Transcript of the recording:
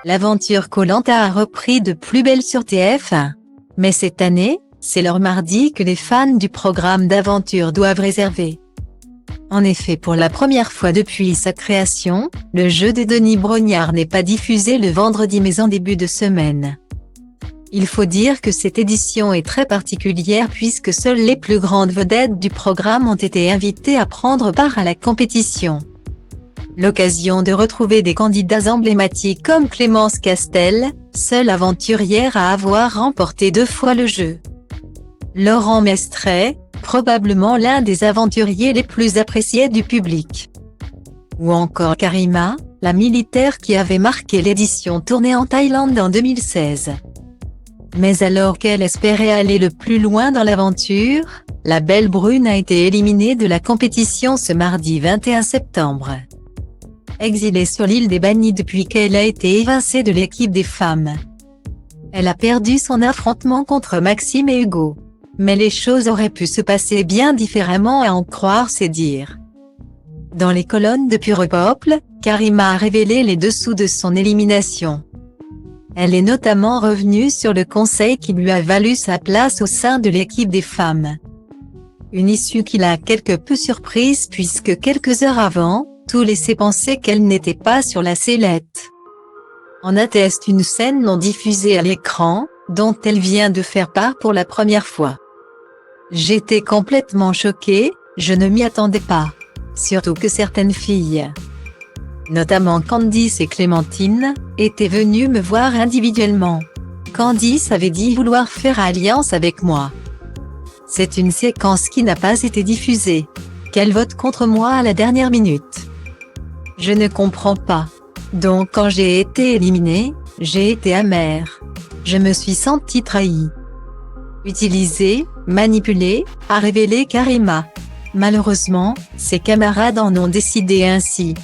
L'aventure Koh-Lanta a repris de plus belle sur TF1. Mais cette année, c'est leur mardi que les fans du programme d'aventure doivent réserver. En effet, pour la première fois depuis sa création, le jeu de Denis Brognard n'est pas diffusé le vendredi mais en début de semaine. Il faut dire que cette édition est très particulière puisque seules les plus grandes vedettes du programme ont été invitées à prendre part à la compétition. L'occasion de retrouver des candidats emblématiques comme Clémence Castel, seule aventurière à avoir remporté 2 fois le jeu. Laurent Mestret, probablement l'un des aventuriers les plus appréciés du public. Ou encore Karima, la militaire qui avait marqué l'édition tournée en Thaïlande en 2016. Mais alors qu'elle espérait aller le plus loin dans l'aventure, la belle brune a été éliminée de la compétition ce mardi 21 septembre. Exilée sur l'île des Bannis depuis qu'elle a été évincée de l'équipe des femmes. Elle a perdu son affrontement contre Maxime et Hugo. Mais les choses auraient pu se passer bien différemment à en croire ses dires. Dans les colonnes de Pure Peuple, Karima a révélé les dessous de son élimination. Elle est notamment revenue sur le conseil qui lui a valu sa place au sein de l'équipe des femmes. Une issue qui l'a quelque peu surprise puisque quelques heures avant, tout laissait penser qu'elle n'était pas sur la sellette. En atteste une scène non diffusée à l'écran, dont elle vient de faire part pour la première fois. J'étais complètement choquée, je ne m'y attendais pas. Surtout que certaines filles, notamment Candice et Clémentine, étaient venues me voir individuellement. Candice avait dit vouloir faire alliance avec moi. C'est une séquence qui n'a pas été diffusée. Qu'elle vote contre moi à la dernière minute. Je ne comprends pas. Donc quand j'ai été éliminée, j'ai été amère. Je me suis sentie trahie. Utilisée, manipulée, a révélé Karima. Malheureusement, ses camarades en ont décidé ainsi.